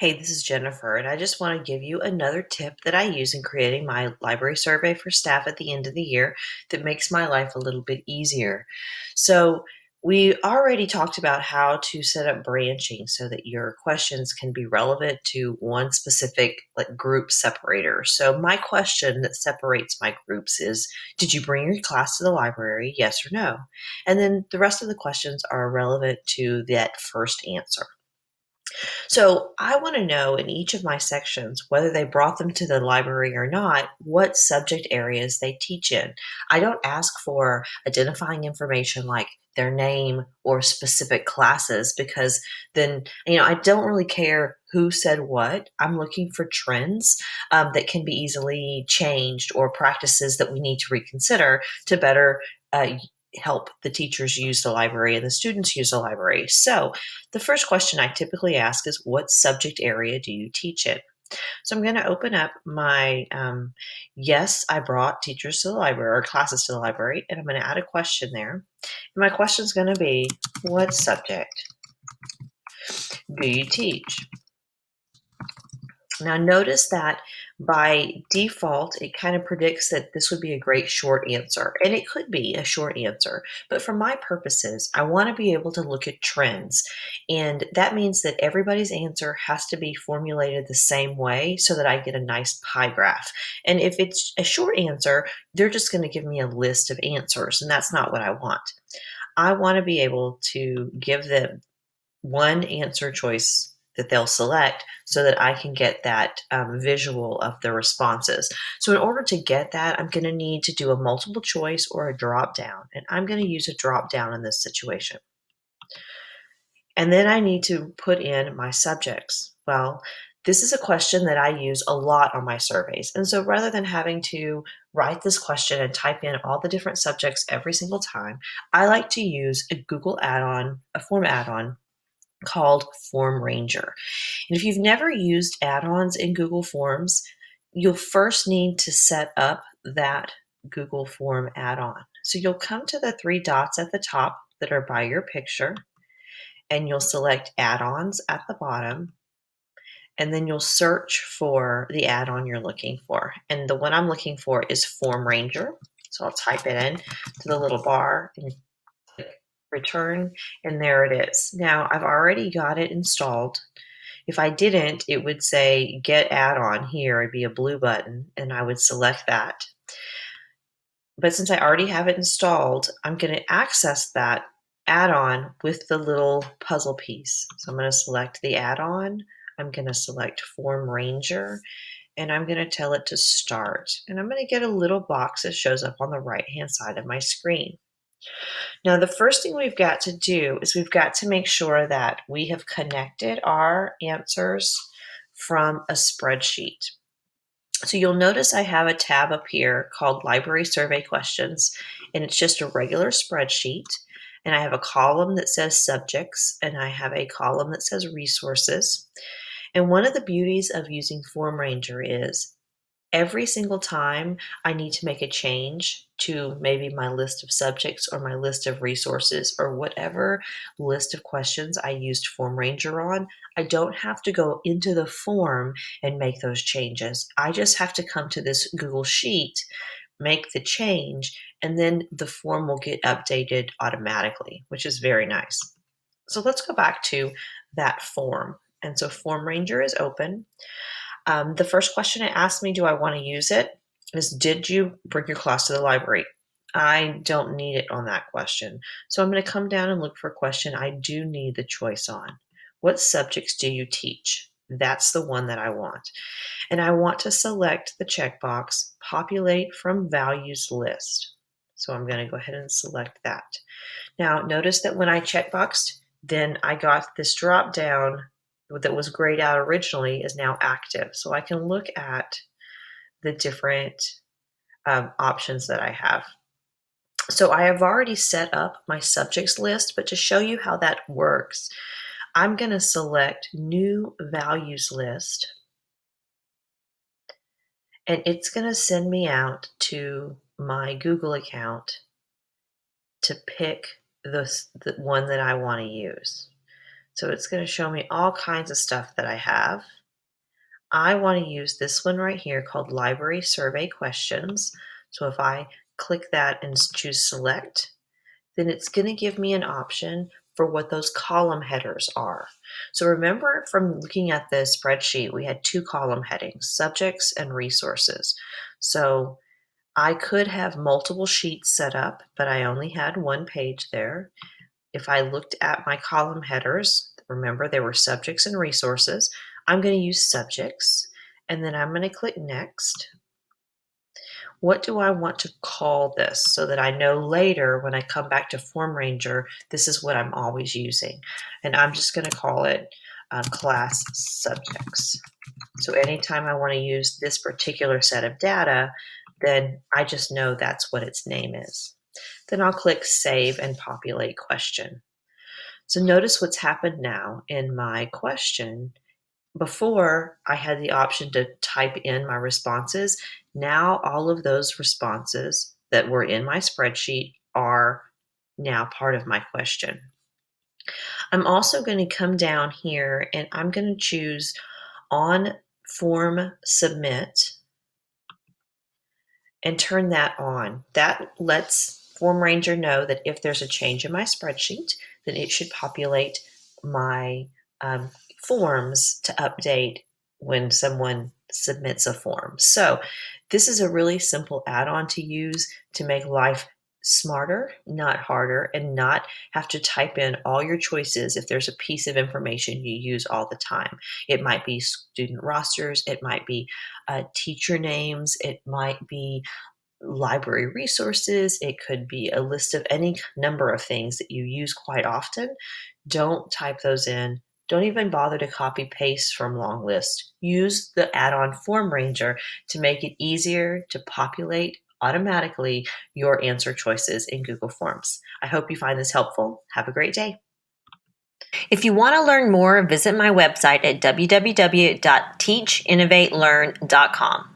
Hey, this is Jennifer, and I just want to give you another tip that I use in creating my library survey for staff at the end of the year that makes my life a little bit easier. So, we already talked about how to set up branching so that your questions can be relevant to one specific group separator. So, my question that separates my groups is, did you bring your class to the library? Yes or no? And then the rest of the questions are relevant to that first answer. So I want to know in each of my sections, whether they brought them to the library or not, what subject areas they teach in. I don't ask for identifying information like their name or specific classes because then, I don't really care who said what. I'm looking for trends that can be easily changed or practices that we need to reconsider to better help the teachers use the library and the students use the library. So the first question I typically ask is, what subject area do you teach in? So I'm going to open up my yes, I brought teachers to the library or classes to the library, and I'm going to add a question there. And my question is going to be, what subject do you teach? Now notice that by default, it kind of predicts that this would be a great short answer, and it could be a short answer. But for my purposes, I want to be able to look at trends, and that means that everybody's answer has to be formulated the same way so that I get a nice pie graph. And if it's a short answer, they're just going to give me a list of answers, and that's not what I want. I want to be able to give them one answer choice that they'll select so that I can get that visual of the responses. So in order to get that, I'm going to need to do a multiple choice or a drop down. And I'm going to use a drop down in this situation. And then I need to put in my subjects. Well, this is a question that I use a lot on my surveys. And so rather than having to write this question and type in all the different subjects every single time, I like to use a Google add-on, a form add-on called FormRanger. And if you've never used add-ons in Google Forms, you'll first need to set up that Google Form add-on. So you'll come to the three dots at the top that are by your picture, and you'll select add-ons at the bottom, and then you'll search for the add-on you're looking for. And the one I'm looking for is FormRanger. So I'll type it in to the little bar and return, and there it is. Now I've already got it installed. If I didn't, it would say get add-on here. It'd be a blue button, and I would select that. But since I already have it installed, I'm going to access that add-on with the little puzzle piece. So I'm going to select the add-on. I'm going to select FormRanger, and I'm going to tell it to start. And I'm going to get a little box that shows up on the right-hand side of my screen. Now, the first thing we've got to do is we've got to make sure that we have connected our answers from a spreadsheet. So you'll notice I have a tab up here called Library Survey Questions, and it's just a regular spreadsheet. And I have a column that says Subjects, and I have a column that says Resources. And one of the beauties of using FormRanger is every single time I need to make a change to maybe my list of subjects or my list of resources or whatever list of questions I used FormRanger on, I don't have to go into the form and make those changes. I just have to come to this Google Sheet, make the change, and then the form will get updated automatically, which is very nice. So let's go back to that form. And so FormRanger is open. The first question it asked me, do I want to use it, is did you bring your class to the library? I don't need it on that question. So I'm going to come down and look for a question I do need the choice on. What subjects do you teach? That's the one that I want. And I want to select the checkbox, populate from values list. So I'm going to go ahead and select that. Now notice that when I checkboxed, then I got this drop down that was grayed out originally is now active. So I can look at the different options that I have. So I have already set up my subjects list, but to show you how that works, I'm going to select New Values List, and it's going to send me out to my Google account to pick the one that I want to use. So it's going to show me all kinds of stuff that I have. I want to use this one right here called Library Survey Questions. So if I click that and choose Select, then it's going to give me an option for what those column headers are. So remember from looking at the spreadsheet, we had two column headings, subjects and resources. So I could have multiple sheets set up, but I only had one page there. If I looked at my column headers, remember they were subjects and resources. I'm going to use subjects, and then I'm going to click Next. What do I want to call this so that I know later when I come back to FormRanger, this is what I'm always using. And I'm just going to call it class subjects. So anytime I want to use this particular set of data, then I just know that's what its name is. Then I'll click Save and Populate Question. So notice what's happened now in my question. Before, I had the option to type in my responses. Now all of those responses that were in my spreadsheet are now part of my question. I'm also going to come down here and I'm going to choose On Form Submit and turn that on. That lets FormRanger know that if there's a change in my spreadsheet, then it should populate my forms to update when someone submits a form. So this is a really simple add-on to use to make life smarter, not harder, and not have to type in all your choices if there's a piece of information you use all the time. It might be student rosters, it might be teacher names, it might be library resources, it could be a list of any number of things that you use quite often. Don't type those in. Don't even bother to copy paste from long lists. Use the add-on FormRanger to make it easier to populate automatically your answer choices in Google Forms. I hope you find this helpful. Have a great day. If you want to learn more, visit my website at www.teachinnovatelearn.com.